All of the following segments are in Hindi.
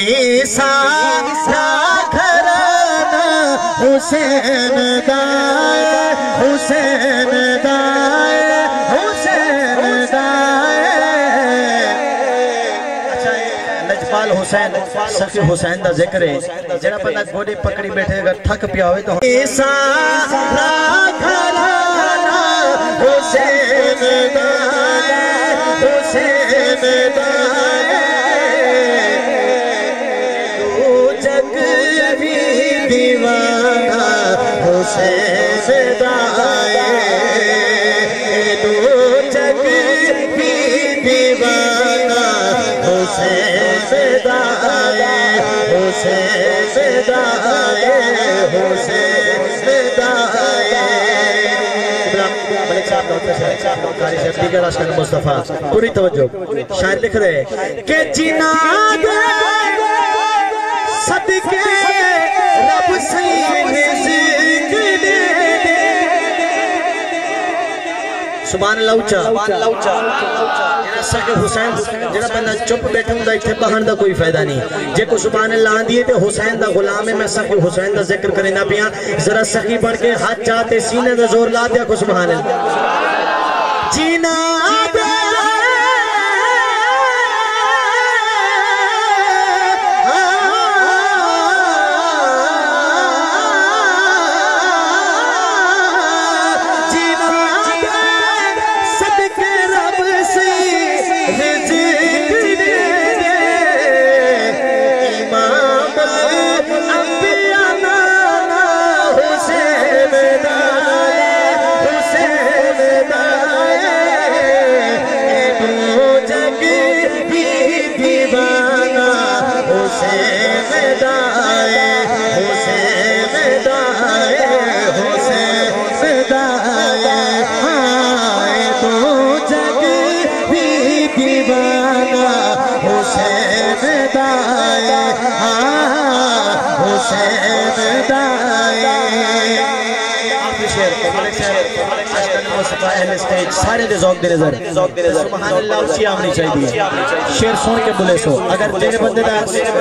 सारा घराना हुसैन दाए, हुसैन दाए, हुसैन दाए। अच्छा लजपाल हुसैन सखी हुसैन दा जिक्र है, जरा बंदा गोडे पकड़ी बैठे अगर थक पिया हो तो सारा घराना हुसैन दाए, हुसैन दाए। दो जग भी दीवाना हुसैन दाए, दो जग भी दीवाना हुसैन दाए, हुसैन दाए, हुसैन दाए। मुस्तफा पूरी तवज्जो, शायर लिख रहे कि जिना सदके रब से सुभान अल्लाह ऊंचा। सके हुसैन जरा बंदा चुप बैठा हुंदा इत्थे बहन दा कोई फायदा नहीं। जे को सुभान अल्लाह आंदी है ते हुसैन दा गुलाम है। मैं सके हुसैन दा जिक्र करना पिया, जरा सखी बन के हाथ चाहते सीने दा जोर ला दिया को सुभान अल्लाह। जीना सारे ज़ौक़ दे नज़र सुभान अल्लाह उसी आमनी चाहिए। शेर सुन के बोले सो अगर तेरे बंदे दा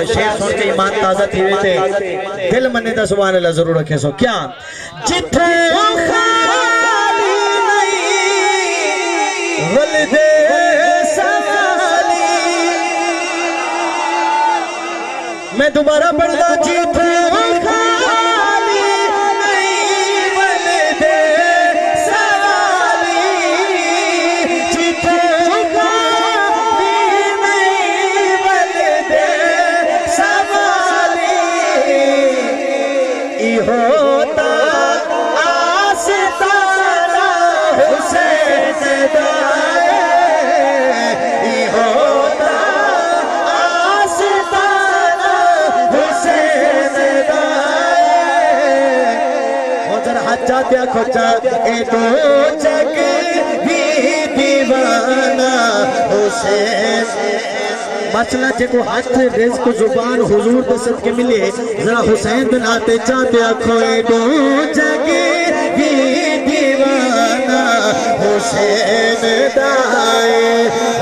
शेर सुन के ईमान ताज़ा थी वे दिल मने दा सुभान अल्लाह जरूर रखे सो। क्या जिथे खाली नहीं वलदे साली, मैं दोबारा पढ़दा जिथे होता आस्ताना हुसैन दाए, होता आस्ताना हुसैन दाए। उधर हजा दिया खोचा ए दो जग भी दीवाना हुसैन। मसला जेको हाथ रिज़्क़ जुबान हुजूर दे सदके मिले, जरा हुसैन बिन आते चाहते आखो दो जग भी दीवाना हुसैन दाए,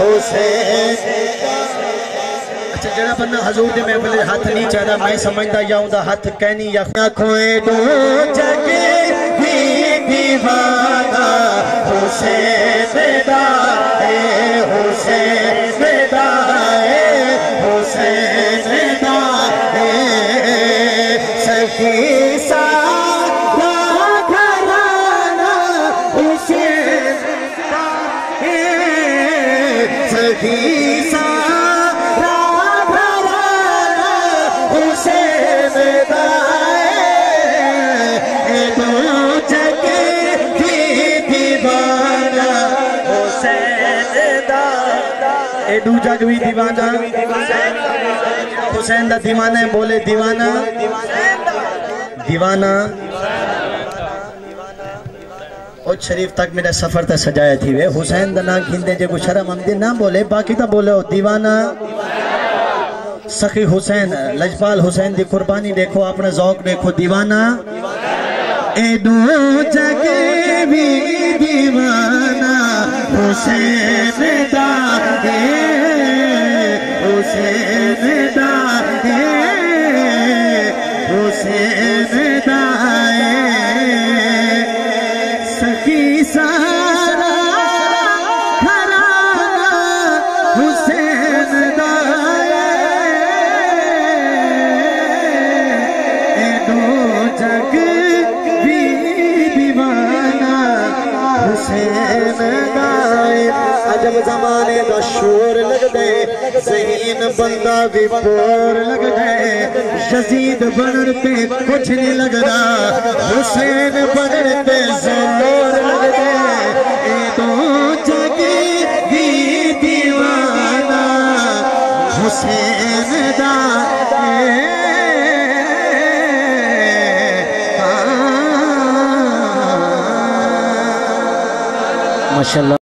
हुसैन। अच्छा जरा बंदा हजूर दे महफिल हाथ नहीं चाहता, मैं समझदा या उनदा हाथ कहनी या आखो दो जग भी दीवाना हुसैन दाए, हुसैन दाए, हुसैन दाए। सखी सारा घराना हुसैन दाए, सखी सारा घराना हुसैन दाए। दो जग भी दीवाना हुसैन दाए, दू जग भी दीवाना हुसैन दा दीवाना है। बोले दीवाना दीवाना और शरीफ तक मेरा सफर तक सजाया थी वे हुसैन दा ना खिंदे जे को शर्म आमदे ना बोले, बाकी तो बोले दीवाना। सखी हुसैन लजपाल हुसैन दी कुर्बानी देखो, अपना ज़ौक़ देखो। दीवाना ए दो जग भी दीवाना हुसैन दाए, हुसैन दाए, शोर लग दे ज़हीन बंदा भी बोर लग दे यजीद बनन पे कुछ नहीं लगदा हुसैन बनन पे जोर लग दे ए तो जगी दी दीवाना हुसैन दा माशाअल्लाह।